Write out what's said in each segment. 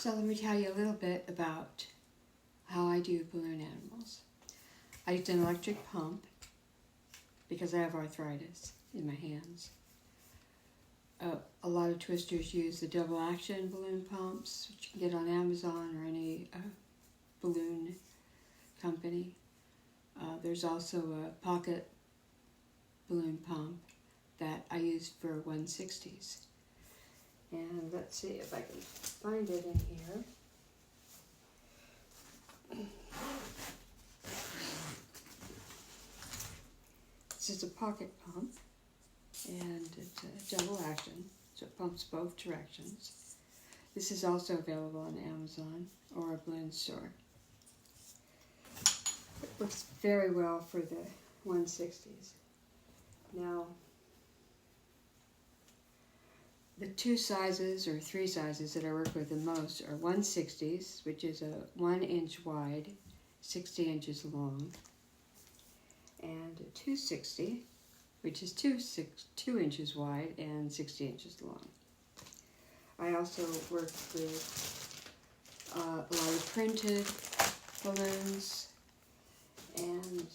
So let me tell you a little bit about how I do balloon animals. I use an electric pump because I have arthritis in my hands. A lot of twisters use the double action balloon pumps, which you can get on Amazon or any balloon company. There's also a pocket balloon pump that I use for 160s. And let's see if I can find it in here. This is a pocket pump, and it's a double action, so it pumps both directions. This is also available on Amazon or a balloon store. It works very well for the 160s. Now, the two sizes or three sizes that I work with the most are 160s, which is a 1 inch wide, 60 inches long, and a 260, which is 2 inches wide and 60 inches long. I also work with a lot of printed balloons and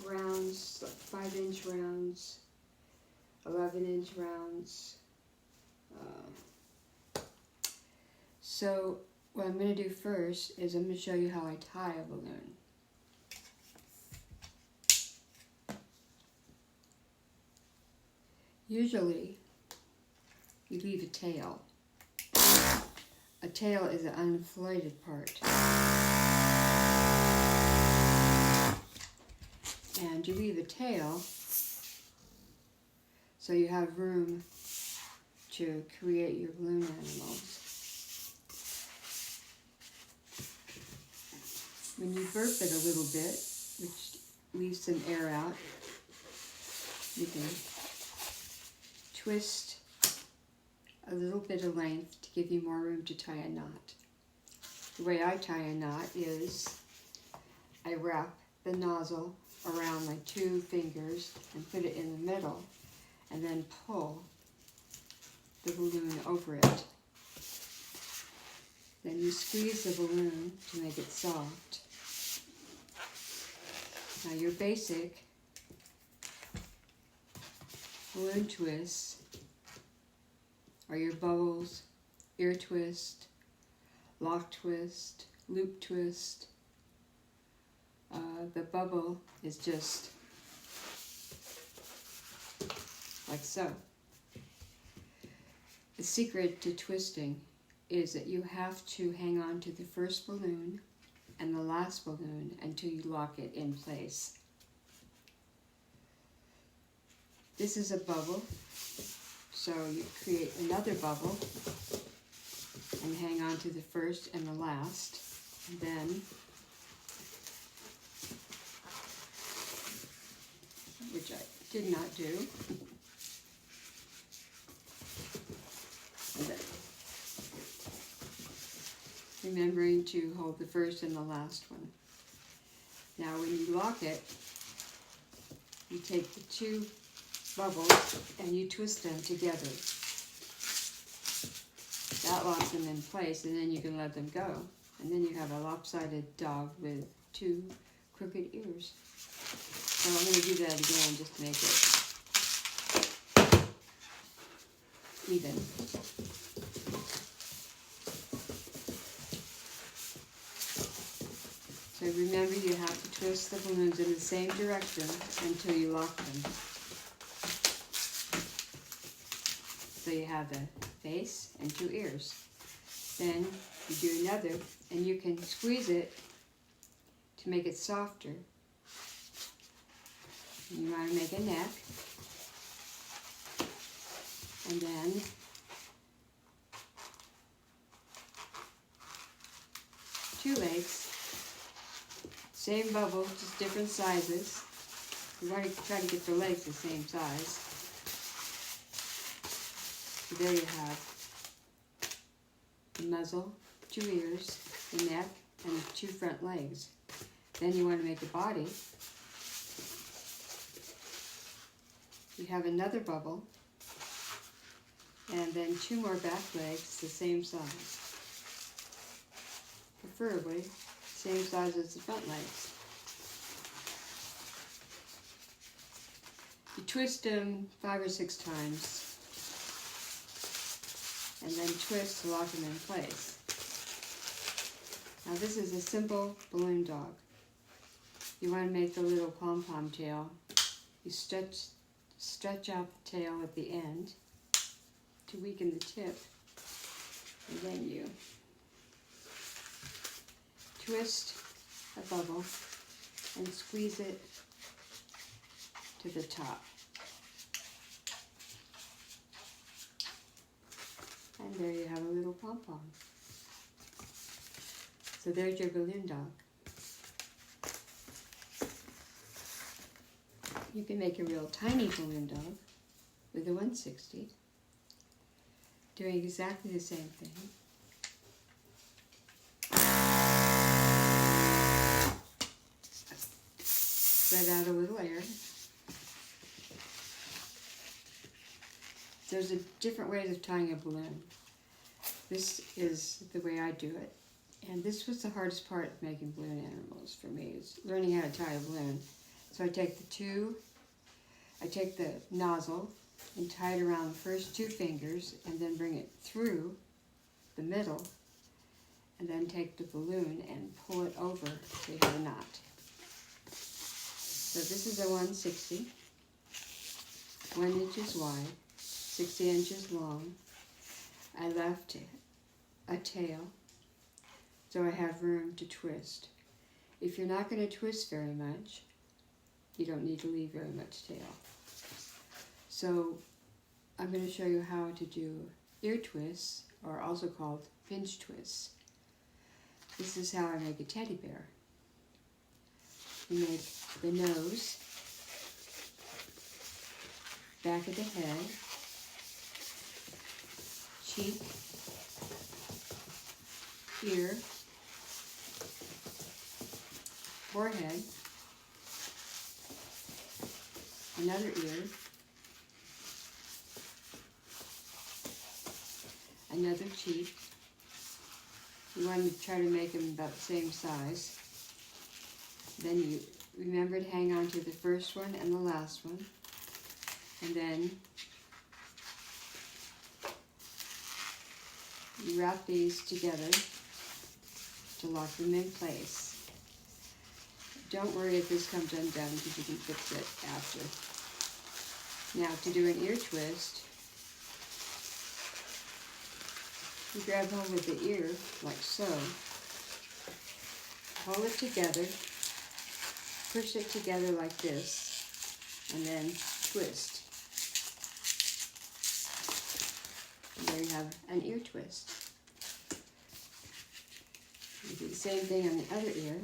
rounds, like 5-inch rounds, 11-inch rounds. So what I'm going to do first is I'm going to show you how I tie a balloon. Usually, you leave a tail. A tail is an uninflated part. And you leave a tail so you have room to create your balloon animals. When you burp it a little bit, which leaves some air out, you can twist a little bit of length to give you more room to tie a knot. The way I tie a knot is I wrap the nozzle around my 2 fingers and put it in the middle, and then pull the balloon over it. Then you squeeze the balloon to make it soft. Now your basic balloon twists are your bubbles, ear twist, lock twist, loop twist. The bubble is just like so. The secret to twisting is that you have to hang on to the first balloon and the last balloon until you lock it in place. This is a bubble, so you create another bubble and hang on to the first and the last, and then which I did not do. And then remembering to hold the first and the last one. Now when you lock it, you take the 2 bubbles and you twist them together. That locks them in place, and then you can let them go. And then you have a lopsided dog with 2 crooked ears. So I'm going to do that again just to make it even. So remember, you have to twist the balloons in the same direction until you lock them. So you have the face and 2 ears. Then you do another, and you can squeeze it to make it softer. You want to make a neck, and then two legs. Same bubble, just different sizes. You want to try to get the legs the same size. So there you have the muzzle, 2 ears, the neck, and 2 front legs. Then you want to make a body. You have another bubble, and then 2 more back legs the same size. preferably same size as the front legs. You twist them 5 or 6 times and then twist to lock them in place. Now this is a simple balloon dog. You want to make the little pom-pom tail. You stretch out the tail at the end to weaken the tip, and then you twist a bubble and squeeze it to the top. And there you have a little pom-pom. So there's your balloon dog. You can make a real tiny balloon dog with a 160, doing exactly the same thing. Let out a little air. There's different ways of tying a balloon. This is the way I do it. And this was the hardest part of making balloon animals for me, is learning how to tie a balloon. So I take the nozzle and tie it around the first 2 fingers and then bring it through the middle and then take the balloon and pull it over to hit a knot. So this is a 160, 1 inches wide, 60 inches long. I left a tail so I have room to twist. If you're not going to twist very much, you don't need to leave very much tail. So I'm going to show you how to do ear twists, or also called pinch twists. This is how I make a teddy bear. You make the nose, back of the head, cheek, ear, forehead, another ear, another cheek. You want to try to make them about the same size. Then you remember to hang on to the first one and the last one. And then you wrap these together to lock them in place. Don't worry if this comes undone because you can fix it after. Now to do an ear twist, you grab hold of the ear like so, hold it together, push it together like this, and then twist. And there you have an ear twist. You do the same thing on the other ear.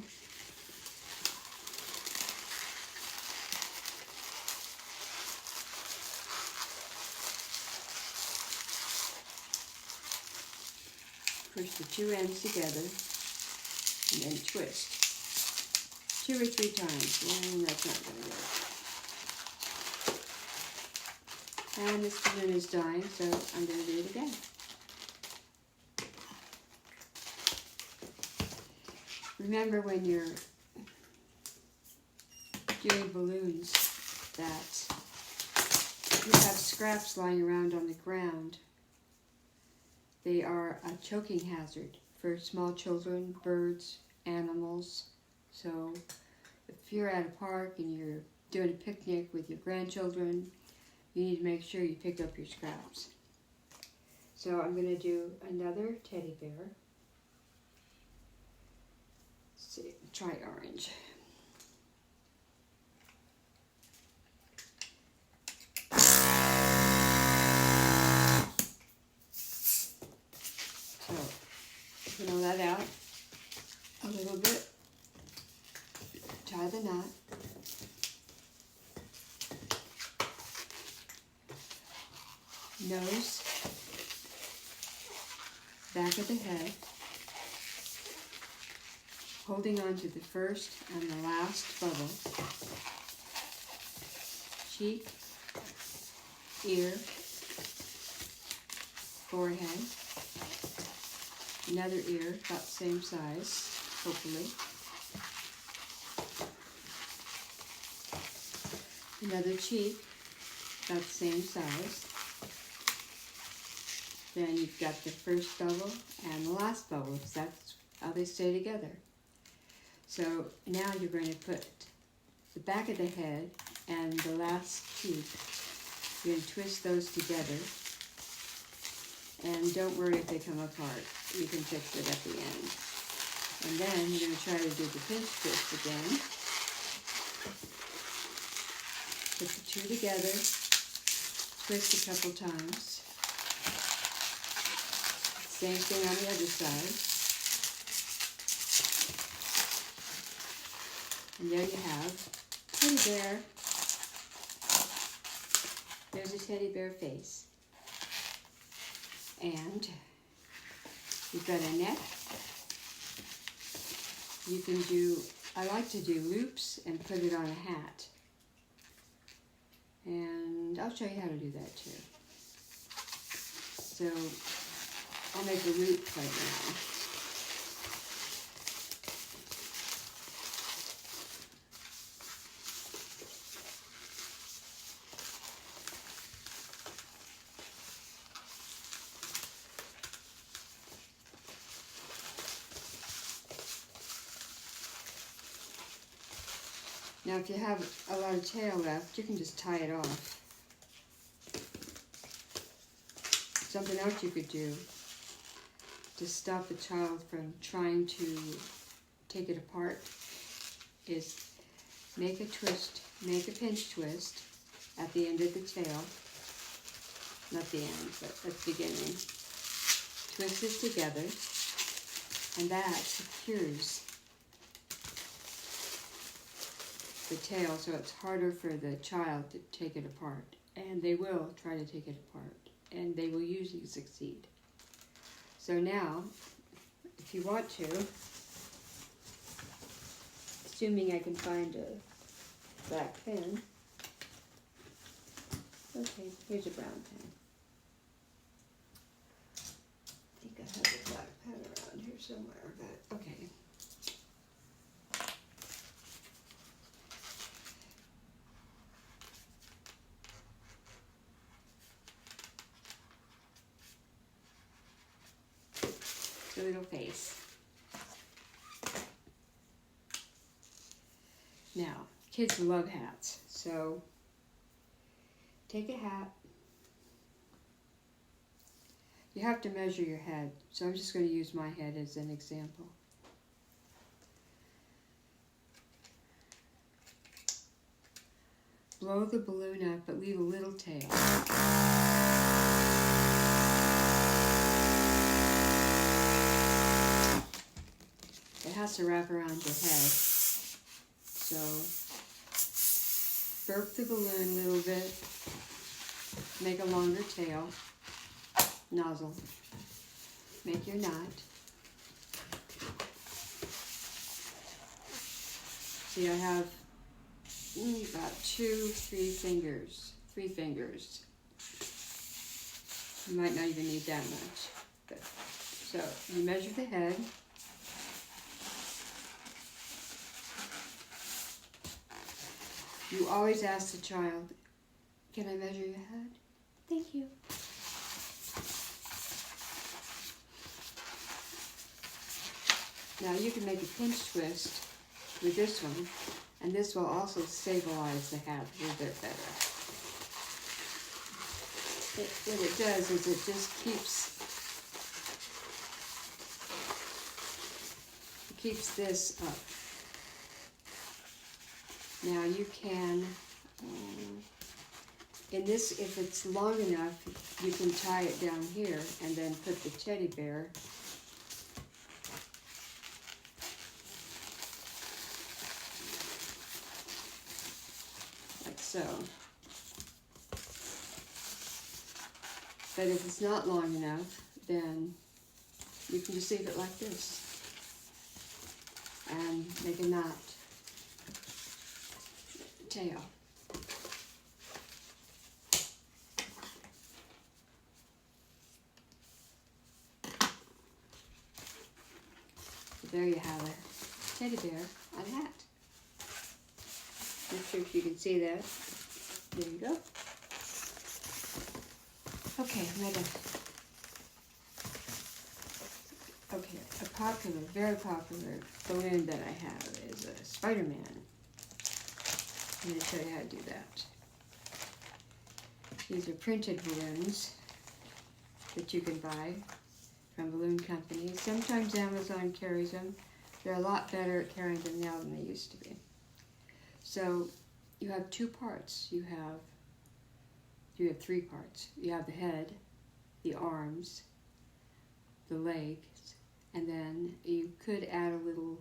Push the 2 ends together and then twist 2 or 3 times. And that's not going to work. And this balloon is dying, so I'm going to do it again. Remember when you're doing balloons that you have scraps lying around on the ground. They are a choking hazard for small children, birds, animals. So if you're at a park and you're doing a picnic with your grandchildren, you need to make sure you pick up your scraps. So I'm going to do another teddy bear. Let's see, try orange. So, you know that out a little bit. Tie the knot. Nose, back of the head, holding on to the first and the last bubble, cheek, ear, forehead, Another ear, about the same size, hopefully. Another cheek, about the same size. Then you've got the first bubble and the last bubble, because that's how they stay together. So now you're going to put the back of the head and the last cheek. You're going to twist those together. And don't worry if they come apart. You can fix it at the end. And then you're going to try to do the pinch twist again. Put the two together. Twist a couple times. Same thing on the other side. And there you have teddy bear. There's a teddy bear face. And you've got a neck. You can do, I like to do loops and put it on a hat. And I'll show you how to do that too. So I'll make a loop right now. Now if you have a lot of tail left, you can just tie it off. Something else you could do to stop a child from trying to take it apart is make a twist, make a pinch twist at the end of the tail. Not the end, but at the beginning. Twist it together, and that secures the tail, so it's harder for the child to take it apart. And they will try to take it apart, and they will usually succeed. So now, if you want to, assuming I can find a black pen. Okay, here's a brown pen. I think I have a black pen around here somewhere, but okay. The little face. Now, kids love hats, so take a hat. You have to measure your head, so I'm just going to use my head as an example. Blow the balloon up, but leave a little tail. It has to wrap around your head. So burp the balloon a little bit, make a longer tail, nozzle, make your knot. See, I have about 3 fingers. You might not even need that much. But, so you measure the head. You always ask the child, can I measure your head? Thank you. Now you can make a pinch twist with this one, and this will also stabilize the hat a little bit better. What it does is it just keeps this up. Now you can, in this, if it's long enough, you can tie it down here and then put the teddy bear like so. But if it's not long enough, then you can just leave it like this and make a knot. Tail. there you have a teddy bear on a hat. Not sure if you can see that. There you go. Okay, okay, a popular, very popular balloon that I have is a Spider-Man. I'm going to show you how to do that. These are printed balloons that you can buy from balloon companies. Sometimes Amazon carries them. They're a lot better at carrying them now than they used to be. So you have two parts. You have three parts. You have the head, the arms, the legs, and then you could add a little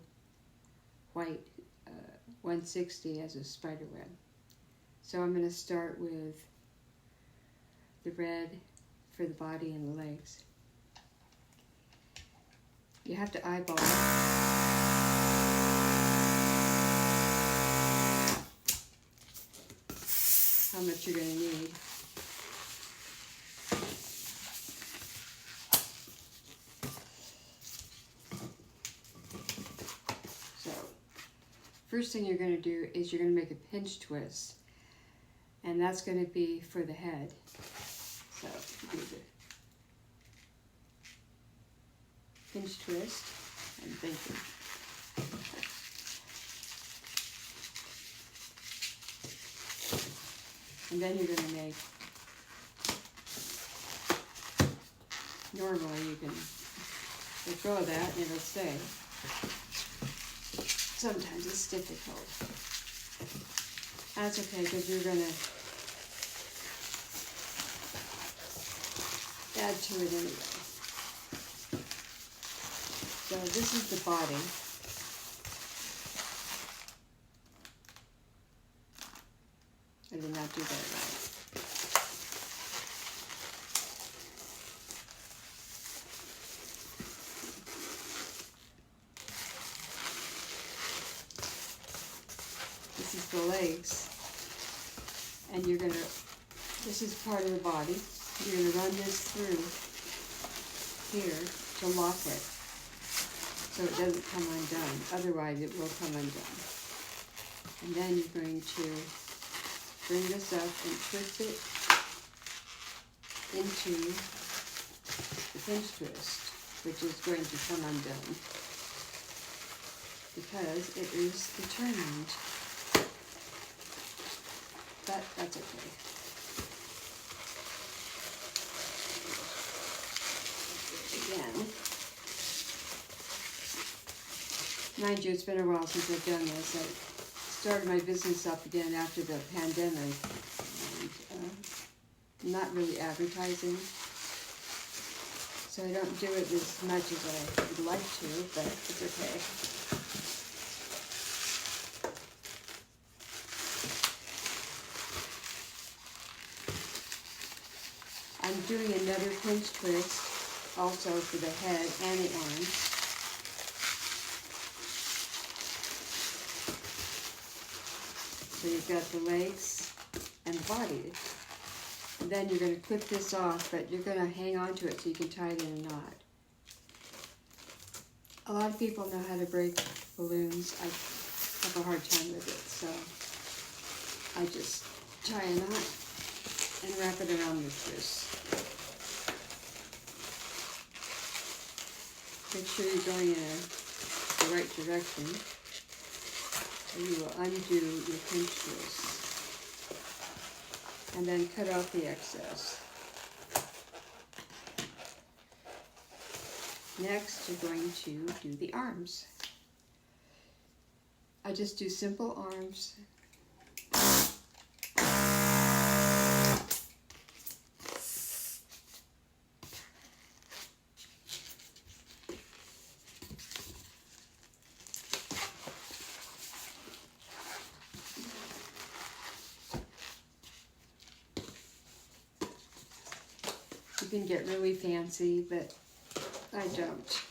white 160 as a spider web. So I'm going to start with the red for the body and the legs. You have to eyeball it. How much you're going to need. So, first thing you're going to do is you're going to make a pinch twist, and that's going to be for the head. So, you do the pinch twist, and thinking. And then you're going to make, normally you can let go of that and it'll stay. Sometimes it's difficult. That's okay, because you're going to add to it anyway. So this is the body. I did not do that right. This is the legs. And you're going to, this is part of the body. You're going to run this through here to lock it so it doesn't come undone. Otherwise it will come undone. And then you're going to bring this up and twist it into the pinch twist, which is going to come undone because it is determined. But that's okay. Again, mind you, it's been a while since I've done this. I started my business up again after the pandemic, and not really advertising, so I don't do it as much as I would like to, but it's okay. I'm doing another pinch twist also for the head and the arms. So you've got the legs and the body. And then you're going to clip this off, but you're going to hang on to it so you can tie it in a knot. A lot of people know how to break balloons. I have a hard time with it, so I just tie a knot and wrap it around the twist. Make sure you're going in the right direction, or you will undo your pinch twist. And then cut off the excess. Next, you're going to do the arms. I just do simple arms. You can get really fancy, but I don't.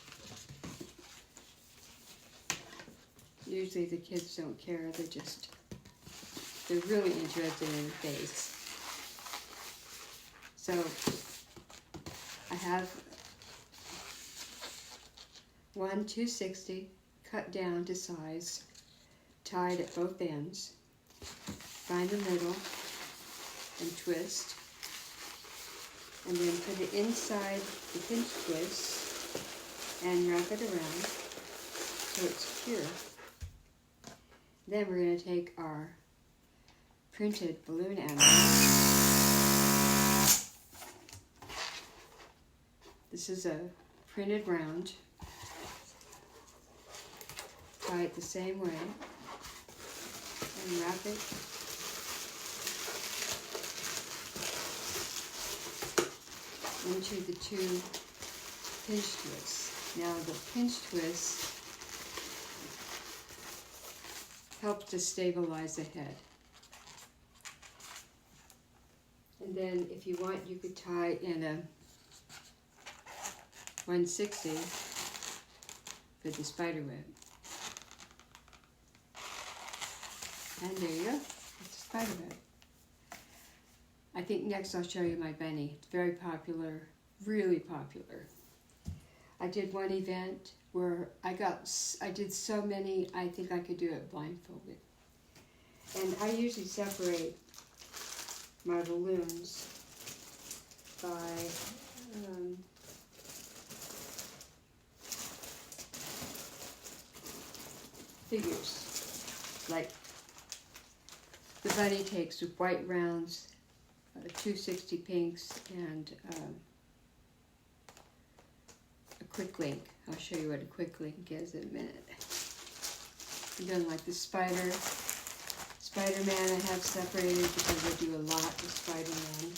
Usually the kids don't care, they're really interested in the face. So I have one 260 cut down to size, tied at both ends. Find the middle and twist, and then put it inside the pinch twist and wrap it around so it's secure. Then we're going to take our printed balloon animal. This is a printed round. Tie it the same way and wrap it into the two pinch twists. Now the pinch twist helps to stabilize the head. And then if you want, you could tie in a 160 for the spider web. And there you go, it's a spider web. I think next I'll show you my bunny. It's very popular, really popular. I did one event where I did so many, I think I could do it blindfolded. And I usually separate my balloons by figures. Like the bunny takes white rounds, 260 pinks, and a quick link. I'll show you what a quick link is in a minute. I'm doing like the Spider-Man I have separated because I do a lot of Spider-Man.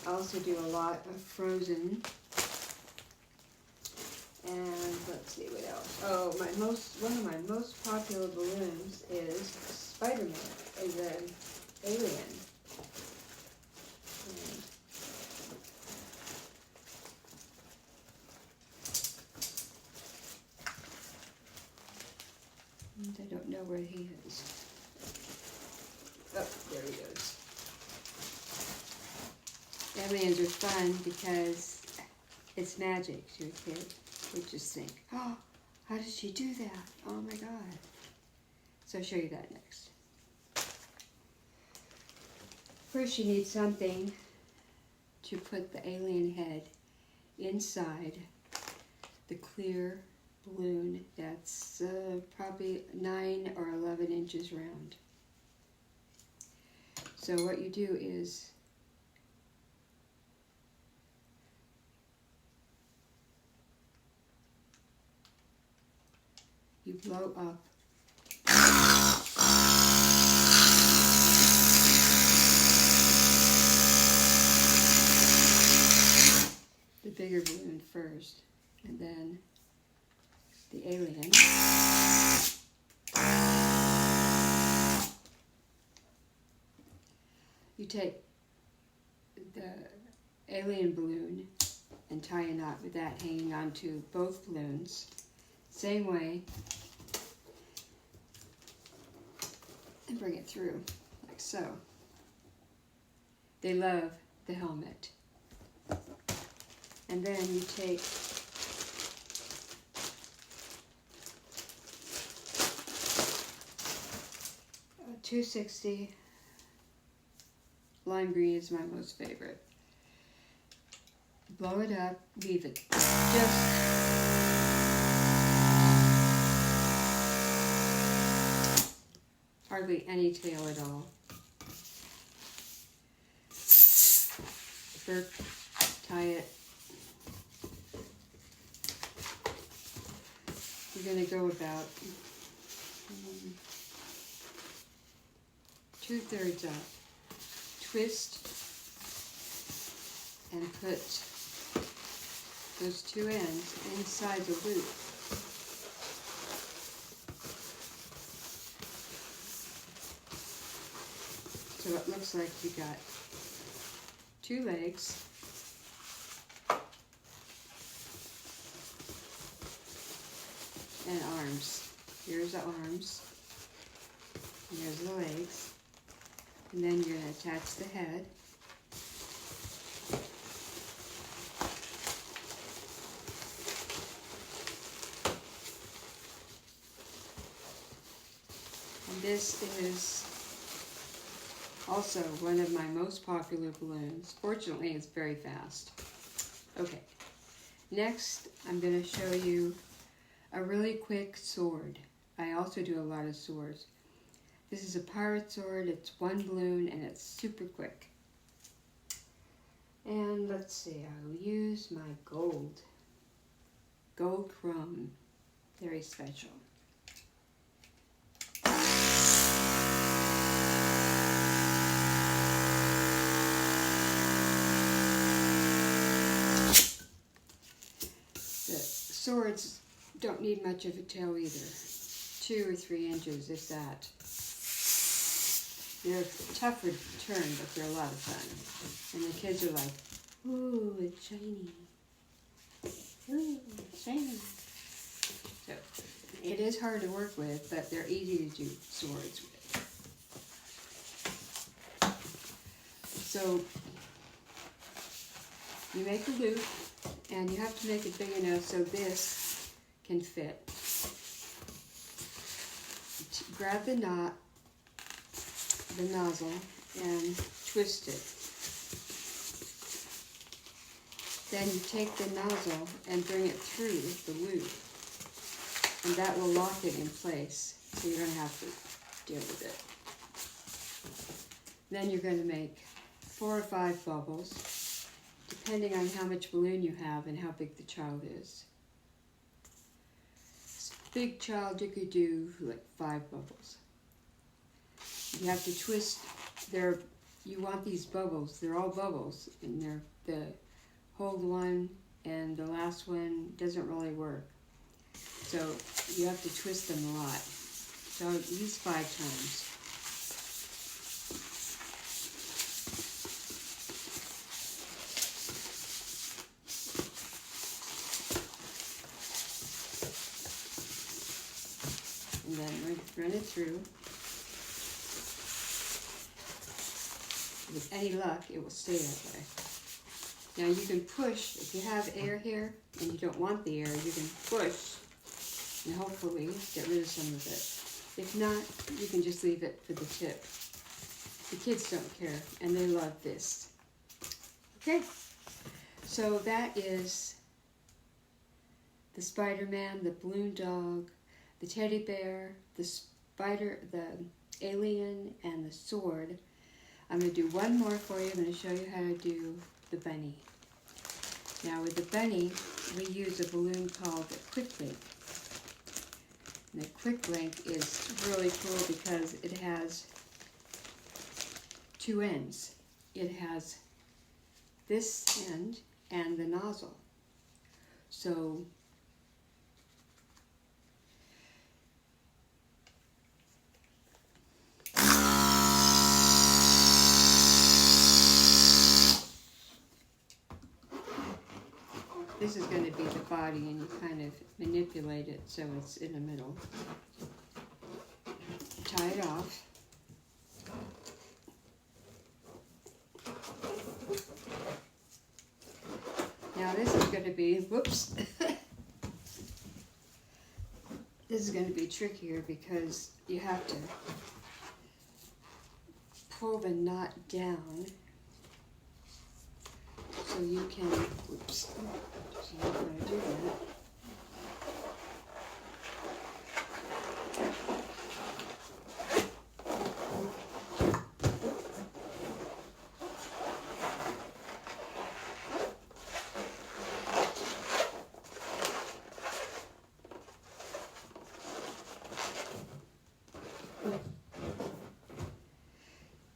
I also do a lot of Frozen. And let's see what else. Oh, one of my most popular balloons is Spider-Man, is an alien. And I don't know where he is. Oh, there he goes. Aliens are fun because it's magic to a kid. They just think, oh, how did she do that? Oh my God. So I'll show you that next. First you need something to put the alien head inside the clear balloon that's probably 9 or 11 inches round. So what you do is you blow up the bigger balloon first, and then the alien. You take the alien balloon and tie a knot with that hanging onto both balloons. Same way. And bring it through, like so. They love the helmet. And then you take a 260, lime green is my most favorite. Blow it up, leave it just hardly any tail at all. Tie it. You're going to go about 2/3 up. Twist and put those two ends inside the loop. So it looks like you got 2 legs and arms. Here's the arms, and here's the legs, and then you're going to attach the head. This is also one of my most popular balloons. Fortunately, it's very fast. Okay, next I'm going to show you a really quick sword. I also do a lot of swords. This is a pirate sword. It's one balloon and it's super quick. And let's see, I'll use my gold chrome. Very special. The swords don't need much of a tail either. 2 or 3 inches, if that. They're tougher to turn, but they're a lot of fun. And the kids are like, ooh, it's shiny. Ooh, it's shiny. So, it is hard to work with, but they're easy to do swords with. So, you make a loop, and you have to make it big enough so this can fit. Grab the knot, the nozzle, and twist it. Then you take the nozzle and bring it through the loop, and that will lock it in place so you don't have to deal with it. Then you're going to make 4 or 5 bubbles, depending on how much balloon you have and how big the child is. Big child, you could do like 5 bubbles. You have to twist you want these bubbles, they're all bubbles, and they're the hold one and the last one doesn't really work. So you have to twist them a lot. So at least 5 times. And then run it through. With any luck, it will stay that way. Now you can push, if you have air here and you don't want the air, you can push and hopefully get rid of some of it. If not, you can just leave it for the tip. The kids don't care, and they love this. Okay, so that is the Spider-Man, the balloon dog, the teddy bear, the spider, the alien, and the sword. I'm going to do one more for you. I'm going to show you how to do the bunny. Now with the bunny, we use a balloon called the Quick Link. And the Quick Link is really cool because it has 2 ends. It has this end and the nozzle. So this is going to be the body, and you kind of manipulate it so it's in the middle. Tie it off. Now this is going to be, whoops, this is going to be trickier because you have to pull the knot down so you can, whoops, so you're going to do that.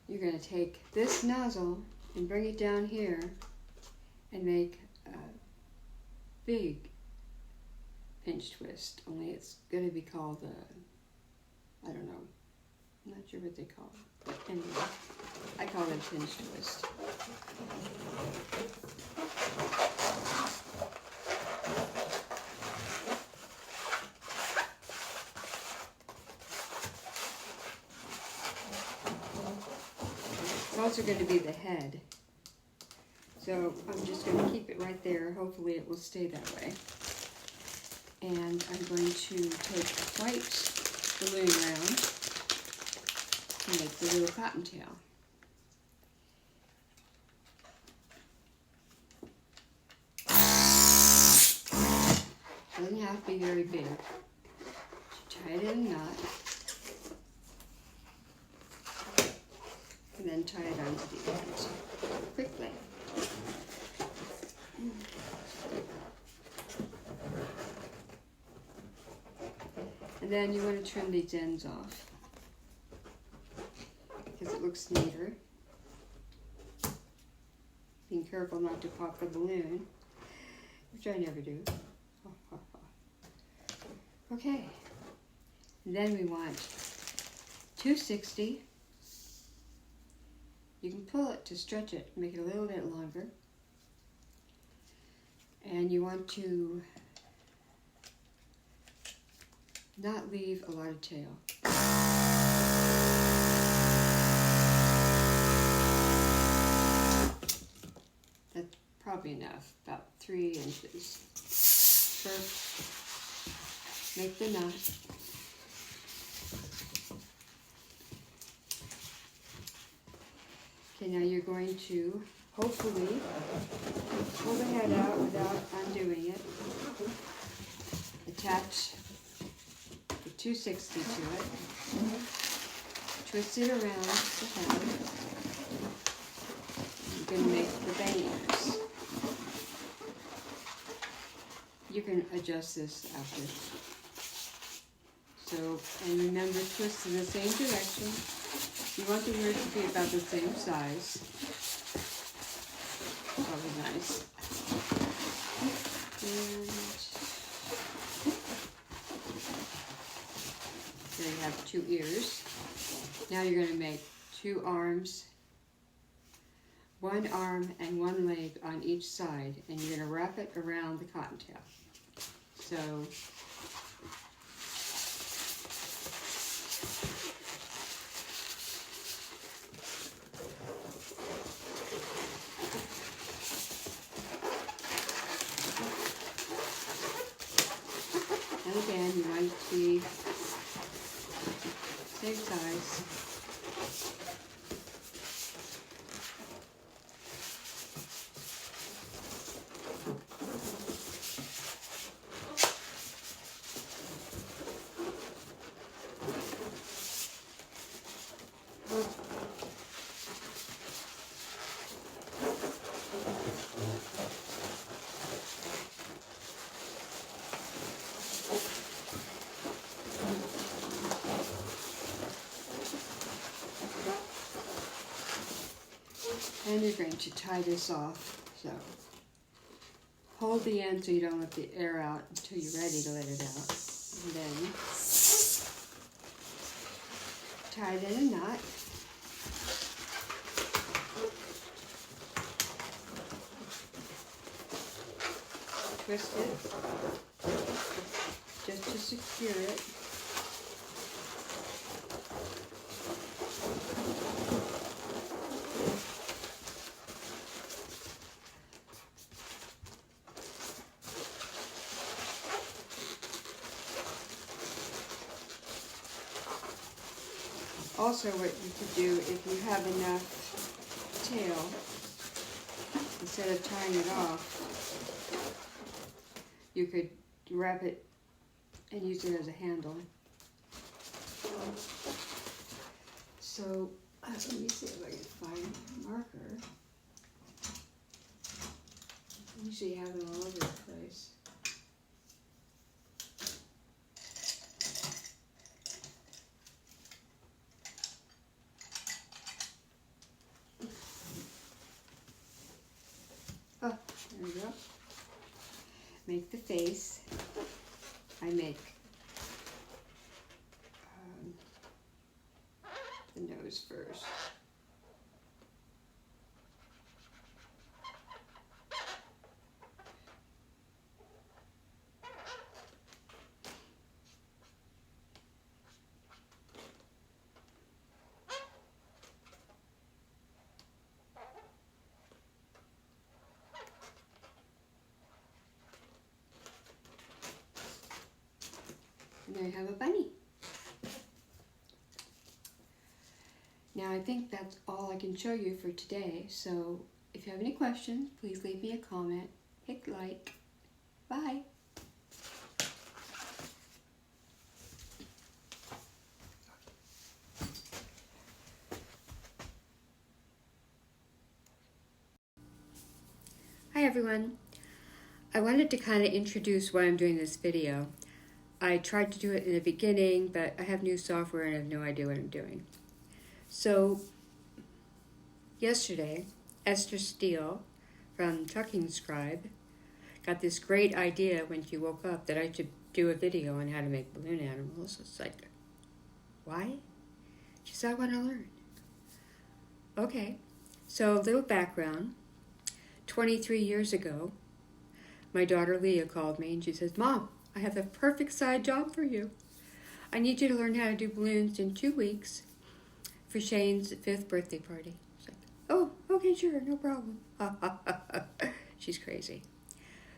You're going to take this nozzle and bring it down here and make a big pinch twist, only it's going to be called I don't know, I'm not sure what they call it, but anyway, I call it a pinch twist. It's also going to be the head. So I'm just going to keep it right there. Hopefully it will stay that way. And I'm going to take a white balloon round to make the little cottontail. Doesn't have to be very big. Tie it in a knot, and then tie it onto the end quickly. And then you want to trim these ends off because it looks neater. Being careful not to pop the balloon, which I never do. Okay, then we want 260. You can pull it to stretch it, make it a little bit longer. And you want to not leave a lot of tail. That's probably enough, about 3 inches. First, make the knot. Okay, now you're going to hopefully pull the head out without undoing it. Attach the 260 to it. Twist it around the head. You're going to make the bangs. You can adjust this after. So, and remember, twist in the same direction. You want the ears to be about the same size. Probably nice. And there you have 2 ears. Now you're going to make 2 arms, 1 arm and 1 leg on each side, and you're going to wrap it around the cottontail. So and again, you want it to be same size. And you're going to tie this off. So hold the end so you don't let the air out until you're ready to let it out. And then tie it in a knot. Twist it just to secure it. Also, what you could do, if you have enough tail, instead of tying it off, you could wrap it and use it as a handle. So, let me see if I can find a marker. I usually have them all over the place. Oh, there we go. Make the face. I make the nose first. And there you have a bunny. Now I think that's all I can show you for today. So if you have any questions, please leave me a comment. Hit like. Bye. Hi everyone. I wanted to kind of introduce why I'm doing this video. I tried to do it in the beginning, but I have new software and I have no idea what I'm doing. So yesterday, Esther Steele from Trucking Scribe got this great idea when she woke up that I should do a video on how to make balloon animals. It's like, why? She said, I want to learn. Okay, so a little background. 23 years ago, my daughter Leah called me and she says, Mom, I have the perfect side job for you. I need you to learn how to do balloons in 2 weeks for Shane's 5th birthday party. I was like, oh, okay, sure, no problem. She's crazy.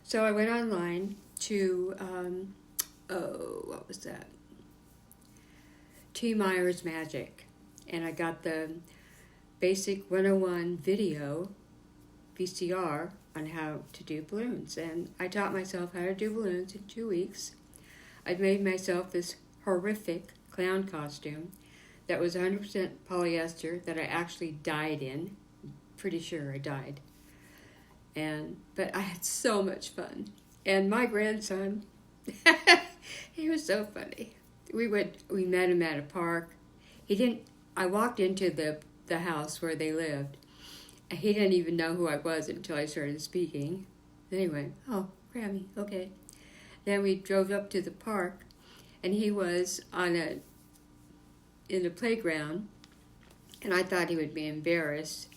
So I went online to, what was that? T. Myers Magic. And I got the Basic 101 video VCR on how to do balloons, and I taught myself how to do balloons in 2 weeks. I made myself this horrific clown costume that was 100% polyester that I actually dyed in. Pretty sure I dyed. But I had so much fun. And my grandson, he was so funny. We met him at a park. I walked into the house where they lived. He didn't even know who I was until I started speaking. Then he went, oh, Grammy, okay. Then we drove up to the park, and he was in the playground, and I thought he would be embarrassed.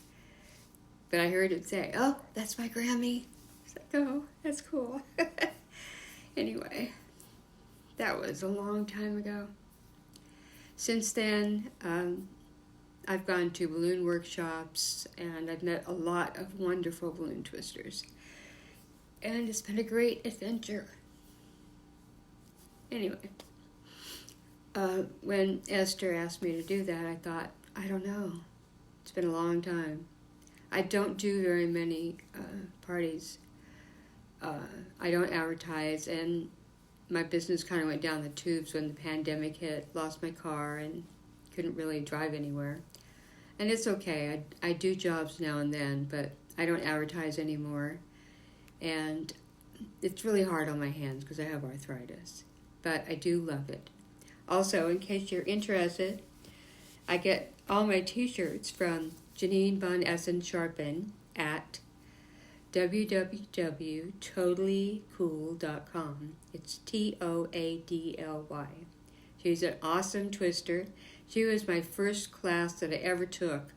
But I heard him say, oh, that's my Grammy. I was like, oh, that's cool. Anyway, that was a long time ago. Since then, I've gone to balloon workshops and I've met a lot of wonderful balloon twisters. And it's been a great adventure. Anyway, when Esther asked me to do that, I thought, I don't know. It's been a long time. I don't do very many parties. I don't advertise, and my business kind of went down the tubes when the pandemic hit. Lost my car and couldn't really drive anywhere. And it's okay. I do jobs now and then, but I don't advertise anymore. And it's really hard on my hands because I have arthritis. But I do love it. Also, in case you're interested, I get all my t-shirts from Janine Von Essen Sharpen at www.totallycool.com. It's TOADLY. She's an awesome twister. She was my first class that I ever took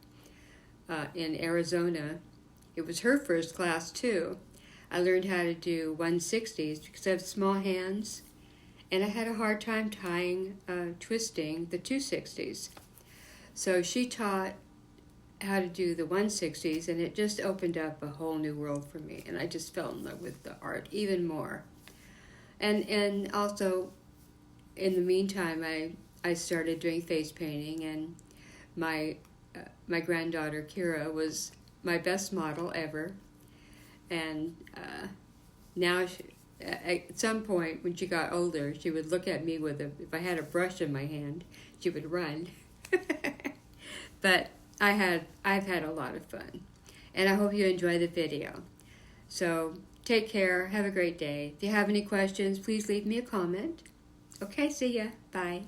in Arizona. It was her first class too. I learned how to do 160s because I have small hands, and I had a hard time twisting the 260s. So she taught how to do the 160s, and it just opened up a whole new world for me, and I just fell in love with the art even more. And also, in the meantime, I started doing face painting, and my granddaughter Kira was my best model ever. And now, at some point when she got older, she would look at me if I had a brush in my hand, she would run. But I've had a lot of fun, and I hope you enjoy the video. So take care. Have a great day. If you have any questions, please leave me a comment. Okay, see ya. Bye.